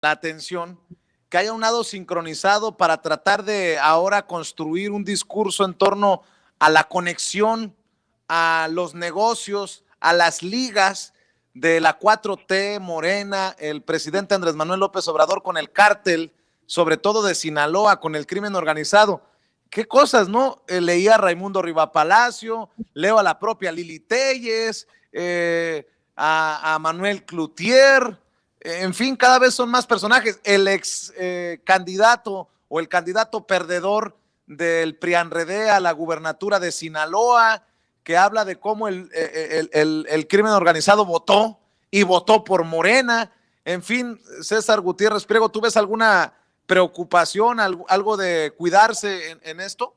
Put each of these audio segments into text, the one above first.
la atención que haya un lado sincronizado para tratar de ahora construir un discurso en torno a la conexión, a los negocios, a las ligas de la 4T, Morena, el presidente Andrés Manuel López Obrador con el cártel, sobre todo de Sinaloa, con el crimen organizado. Qué cosas, ¿no? Leía a Raimundo Rivapalacio, leo a la propia Lili Telles, a Manuel Cloutier, en fin, cada vez son más personajes. El ex candidato o el candidato perdedor del PRIANREDE a la gubernatura de Sinaloa, que habla de cómo el crimen organizado votó y votó por Morena. En fin, César Gutiérrez Priego, ¿tú ves alguna preocupación, algo de cuidarse en esto?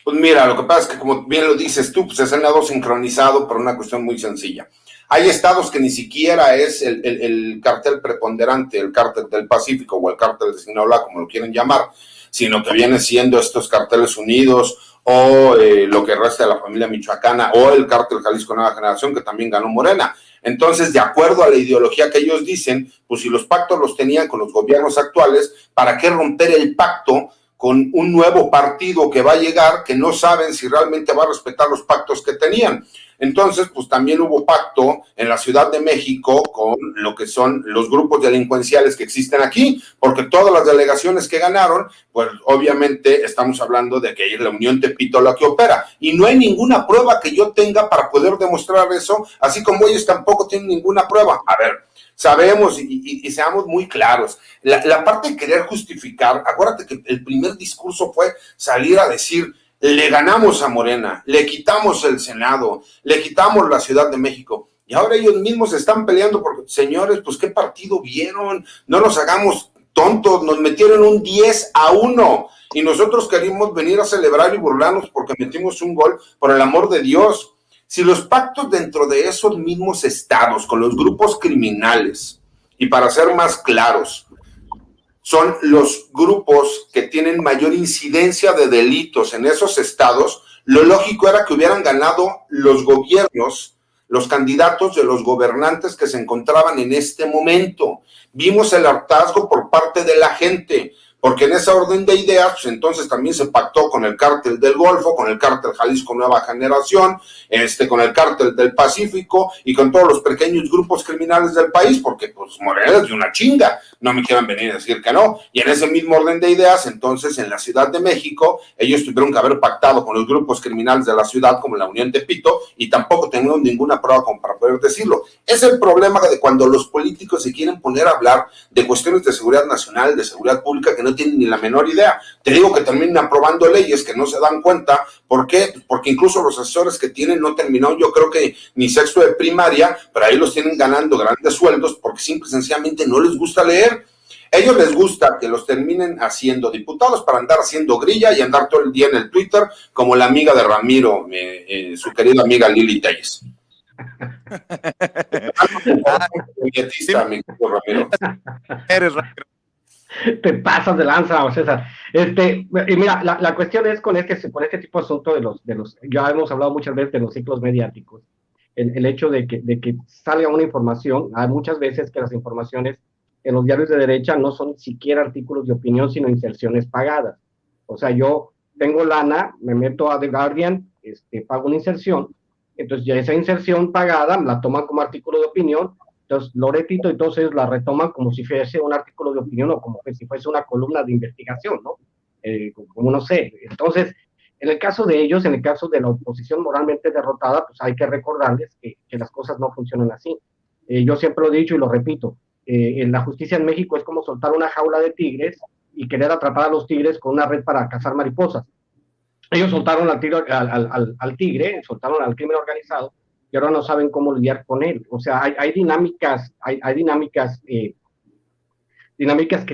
Pues mira, lo que pasa es que, como bien lo dices tú, pues es el lado sincronizado por una cuestión muy sencilla. Hay estados que ni siquiera es el cartel preponderante, el cártel del Pacífico o el cártel de Sinaloa, como lo quieren llamar, sino que viene siendo estos carteles unidos o lo que resta de la familia michoacana o el cártel Jalisco Nueva Generación, que también ganó Morena. Entonces, de acuerdo a la ideología que ellos dicen, pues si los pactos los tenían con los gobiernos actuales, ¿para qué romper el pacto con un nuevo partido que va a llegar, que no saben si realmente va a respetar los pactos que tenían? Entonces, pues también hubo pacto en la Ciudad de México con lo que son los grupos delincuenciales que existen aquí, porque todas las delegaciones que ganaron, pues obviamente estamos hablando de que es la Unión Tepito la que opera, y no hay ninguna prueba que yo tenga para poder demostrar eso, así como ellos tampoco tienen ninguna prueba. A ver, sabemos y seamos muy claros, la parte de querer justificar, acuérdate que el primer discurso fue salir a decir, le ganamos a Morena, le quitamos el Senado, le quitamos la Ciudad de México, y ahora ellos mismos están peleando porque, señores, pues qué partido vieron, no nos hagamos tontos, nos metieron un 10-1, y nosotros queríamos venir a celebrar y burlarnos porque metimos un gol, por el amor de Dios. Si los pactos dentro de esos mismos estados con los grupos criminales, y para ser más claros, son los grupos que tienen mayor incidencia de delitos en esos estados, lo lógico era que hubieran ganado los gobiernos, los candidatos de los gobernantes que se encontraban en este momento. Vimos el hartazgo por parte de la gente, porque en esa orden de ideas, pues entonces también se pactó con el cártel del Golfo, con el cártel Jalisco Nueva Generación, con el cártel del Pacífico y con todos los pequeños grupos criminales del país, porque pues Morena es de una chinga, no me quieran venir a decir que no. Y en ese mismo orden de ideas, entonces en la Ciudad de México, ellos tuvieron que haber pactado con los grupos criminales de la ciudad, como la Unión Tepito, y tampoco tenían ninguna prueba como para poder decirlo. Es el problema de cuando los políticos se quieren poner a hablar de cuestiones de seguridad nacional, de seguridad pública, que no tienen ni la menor idea. Te digo que terminan aprobando leyes que no se dan cuenta. ¿Por qué? Porque incluso los asesores que tienen no terminaron, yo creo que ni sexto de primaria, pero ahí los tienen ganando grandes sueldos porque simple y sencillamente no les gusta leer. A ellos les gusta que los terminen haciendo diputados para andar haciendo grilla y andar todo el día en el Twitter como la amiga de Ramiro, su querida amiga Lili Telles. Eres Ramiro. Te pasas de lanza, César. Y mira, la cuestión es con este tipo de asunto de los, ya hemos hablado muchas veces de los ciclos mediáticos, el hecho de que salga una información, hay muchas veces que las informaciones en los diarios de derecha no son siquiera artículos de opinión, sino inserciones pagadas. O sea, yo tengo lana, me meto a The Guardian, pago una inserción, entonces ya esa inserción pagada la toman como artículo de opinión. Entonces, Loretito, entonces la retoman como si fuese un artículo de opinión o como si fuese una columna de investigación, ¿no? Como no sé. Entonces, en el caso de ellos, en el caso de la oposición moralmente derrotada, pues hay que recordarles que las cosas no funcionan así. Yo siempre lo he dicho y lo repito, en la justicia en México es como soltar una jaula de tigres y querer atrapar a los tigres con una red para cazar mariposas. Ellos soltaron al tigre, soltaron al crimen organizado, y ahora no saben cómo lidiar con él. O sea, hay dinámicas que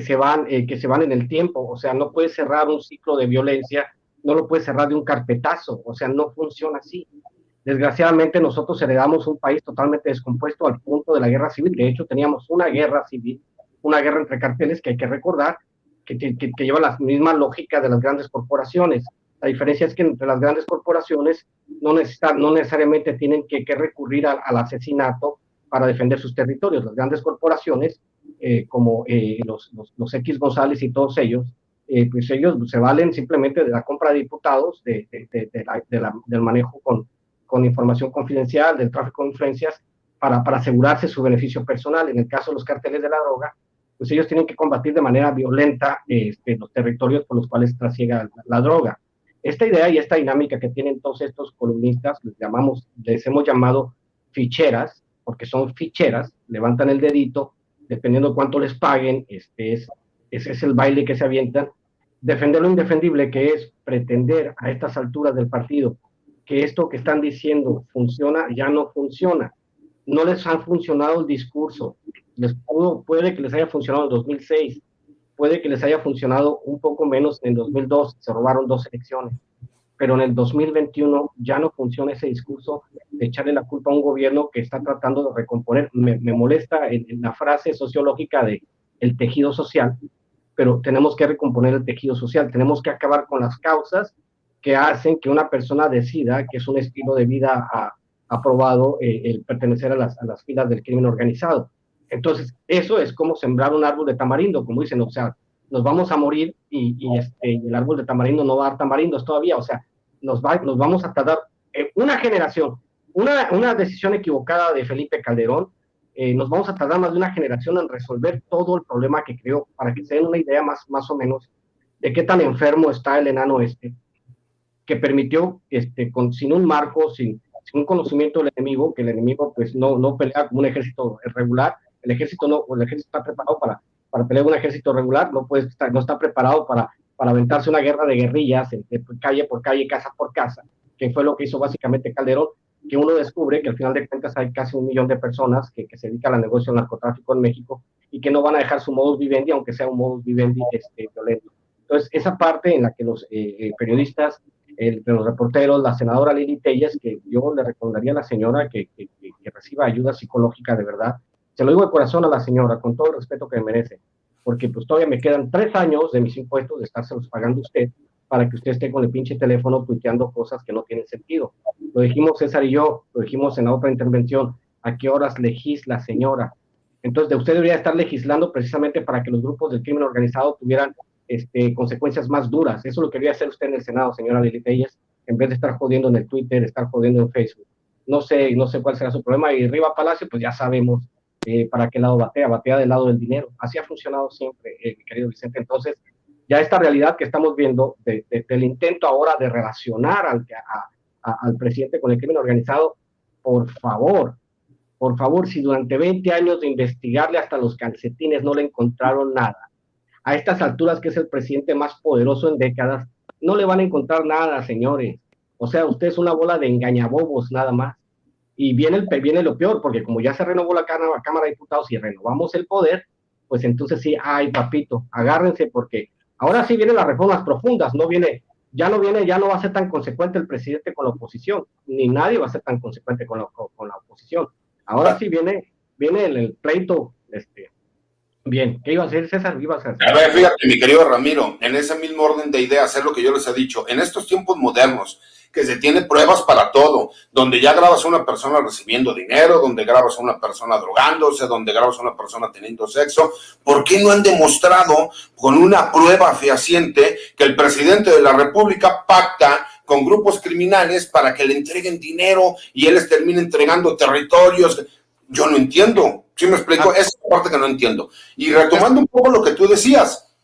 se van en el tiempo. O sea, no puedes cerrar un ciclo de violencia, no lo puedes cerrar de un carpetazo. O sea, no funciona así. Desgraciadamente nosotros heredamos un país totalmente descompuesto al punto de la guerra civil. De hecho, teníamos una guerra civil, una guerra entre carteles que hay que recordar, que lleva la misma lógica de las grandes corporaciones. La diferencia es que entre las grandes corporaciones no necesariamente tienen que recurrir al asesinato para defender sus territorios. Las grandes corporaciones como los X González y todos ellos, pues ellos se valen simplemente de la compra de diputados, del manejo con información confidencial, del tráfico de influencias, para asegurarse su beneficio personal. En el caso de los carteles de la droga, pues ellos tienen que combatir de manera violenta los territorios por los cuales trasiega la droga. Esta idea y esta dinámica que tienen todos estos columnistas, les hemos llamado ficheras, porque son ficheras, levantan el dedito, dependiendo de cuánto les paguen, ese es el baile que se avientan. Defender lo indefendible, que es pretender a estas alturas del partido que esto que están diciendo funciona, ya no funciona. No les ha funcionado el discurso. Puede que les haya funcionado en 2006, puede que les haya funcionado un poco menos en 2002, se robaron 2 elecciones, pero en el 2021 ya no funciona ese discurso de echarle la culpa a un gobierno que está tratando de recomponer. Me molesta la frase sociológica de el tejido social, pero tenemos que recomponer el tejido social, tenemos que acabar con las causas que hacen que una persona decida que es un estilo de vida aprobado el pertenecer a las filas del crimen organizado. Entonces, eso es como sembrar un árbol de tamarindo, como dicen, o sea, nos vamos a morir y el árbol de tamarindo no va a dar tamarindos todavía, o sea, nos vamos a tardar una generación, una decisión equivocada de Felipe Calderón, nos vamos a tardar más de una generación en resolver todo el problema que creó, para que se den una idea más o menos de qué tan enfermo está el enano que permitió, sin un marco, sin un conocimiento del enemigo, que el enemigo pues no pelea como un ejército regular, el ejército está preparado para pelear un ejército regular, no está preparado para aventarse una guerra de guerrillas, calle por calle, casa por casa, que fue lo que hizo básicamente Calderón, que uno descubre que al final de cuentas hay casi 1 millón de personas que se dedican al negocio del narcotráfico en México y que no van a dejar su modus vivendi, aunque sea un modus vivendi violento. Entonces, esa parte en la que los periodistas, los reporteros, la senadora Lili Telles, que yo le recomendaría a la señora que reciba ayuda psicológica de verdad. Se lo digo de corazón a la señora, con todo el respeto que me merece, porque pues todavía me quedan 3 años de mis impuestos de estárselos pagando usted para que usted esté con el pinche teléfono tuiteando cosas que no tienen sentido. Lo dijimos César y yo, lo dijimos en la otra intervención, ¿a qué horas legisla, señora? Entonces, usted debería estar legislando precisamente para que los grupos del crimen organizado tuvieran consecuencias más duras. Eso lo quería hacer usted en el Senado, señora Lili Telles, en vez de estar jodiendo en el Twitter, estar jodiendo en Facebook. No sé cuál será su problema. Y Riva Palacio, pues ya sabemos para qué lado batea del lado del dinero. Así ha funcionado siempre, mi querido Vicente. Entonces, ya esta realidad que estamos viendo del intento ahora de relacionar al presidente con el crimen organizado, por favor, si durante 20 años de investigarle hasta los calcetines no le encontraron nada, a estas alturas que es el presidente más poderoso en décadas, no le van a encontrar nada, señores. O sea, usted es una bola de engañabobos nada más. Y viene lo peor, porque como ya se renovó la Cámara de Diputados y renovamos el poder, pues entonces sí, ay papito, agárrense, porque ahora sí vienen las reformas profundas, ya no va a ser tan consecuente el presidente con la oposición, ni nadie va a ser tan consecuente con la oposición. Ahora sí viene el pleito, Bien, ¿qué iba a hacer César? A ver, fíjate, mi querido Ramiro, en ese mismo orden de ideas, es lo que yo les he dicho, en estos tiempos modernos, que se tiene pruebas para todo, donde ya grabas a una persona recibiendo dinero, donde grabas a una persona drogándose, donde grabas a una persona teniendo sexo, ¿por qué no han demostrado con una prueba fehaciente que el presidente de la República pacta con grupos criminales para que le entreguen dinero y él les termine entregando territorios? Yo no entiendo, ¿sí me explico? Esa es la parte que no entiendo. Y retomando un poco lo que tú decías,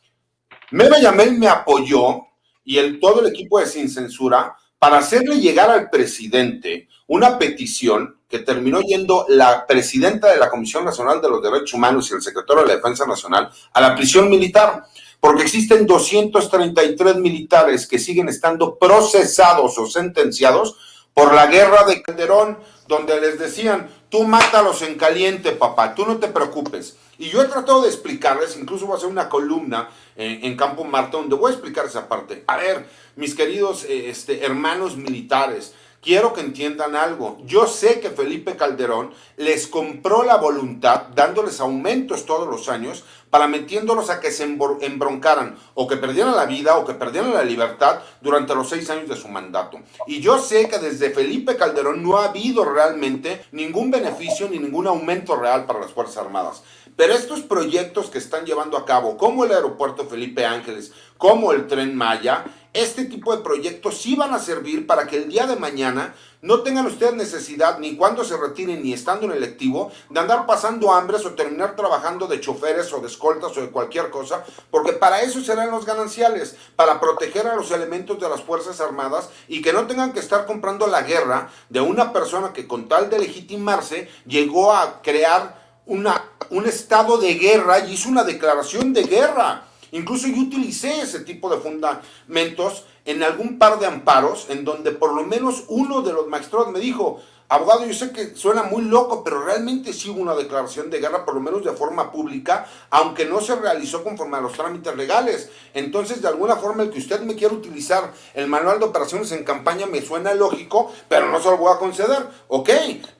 Meva Yamel me apoyó y todo el equipo de Sin Censura para hacerle llegar al presidente una petición que terminó yendo la presidenta de la Comisión Nacional de los Derechos Humanos y el secretario de la Defensa Nacional a la prisión militar, porque existen 233 militares que siguen estando procesados o sentenciados por la guerra de Calderón, donde les decían, tú mátalos en caliente, papá, tú no te preocupes. Y yo he tratado de explicarles, incluso voy a hacer una columna en Campo Marte, donde voy a explicar esa parte. A ver, mis queridos hermanos militares, quiero que entiendan algo. Yo sé que Felipe Calderón les compró la voluntad, dándoles aumentos todos los años, para metiéndolos a que se embroncaran, o que perdieran la vida, o que perdieran la libertad durante los 6 años de su mandato. Y yo sé que desde Felipe Calderón no ha habido realmente ningún beneficio ni ningún aumento real para las Fuerzas Armadas. Pero estos proyectos que están llevando a cabo, como el aeropuerto Felipe Ángeles, como el Tren Maya, este tipo de proyectos sí van a servir para que el día de mañana no tengan ustedes necesidad, ni cuando se retiren, ni estando en electivo, de andar pasando hambres o terminar trabajando de choferes o de escoltas o de cualquier cosa, porque para eso serán los gananciales, para proteger a los elementos de las Fuerzas Armadas y que no tengan que estar comprando la guerra de una persona que con tal de legitimarse llegó a crear un estado de guerra y hizo una declaración de guerra. Incluso yo utilicé ese tipo de fundamentos en algún par de amparos en donde por lo menos uno de los magistrados me dijo: abogado, yo sé que suena muy loco, pero realmente sí hubo una declaración de guerra, por lo menos de forma pública, aunque no se realizó conforme a los trámites legales. Entonces, de alguna forma, el que usted me quiera utilizar el manual de operaciones en campaña me suena lógico, pero no se lo voy a conceder. Ok,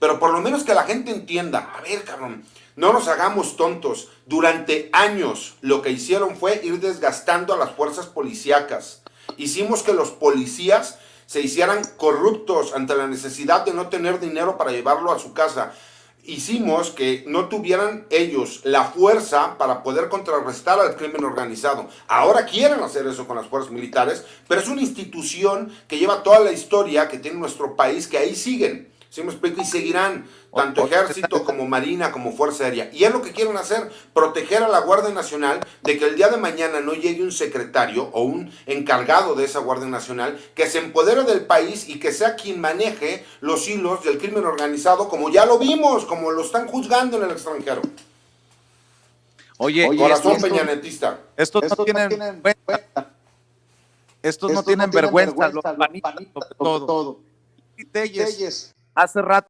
pero por lo menos que la gente entienda. A ver, cabrón, no nos hagamos tontos. Durante años lo que hicieron fue ir desgastando a las fuerzas policíacas. Hicimos que los policías se hicieran corruptos ante la necesidad de no tener dinero para llevarlo a su casa. Hicimos que no tuvieran ellos la fuerza para poder contrarrestar al crimen organizado. Ahora quieren hacer eso con las fuerzas militares, pero es una institución que lleva toda la historia que tiene nuestro país, que ahí siguen. ¿Sí me explico? Y seguirán, tanto ejército como marina como fuerza aérea. Y es lo que quieren hacer, proteger a la Guardia Nacional de que el día de mañana no llegue un secretario o un encargado de esa Guardia Nacional que se empodere del país y que sea quien maneje los hilos del crimen organizado, como ya lo vimos, como lo están juzgando en el extranjero. Oye, corazón peñanetista. Estos no tienen vergüenza. Estos no tienen vergüenza, los panitos, sobre todo. Y Telles, hace rato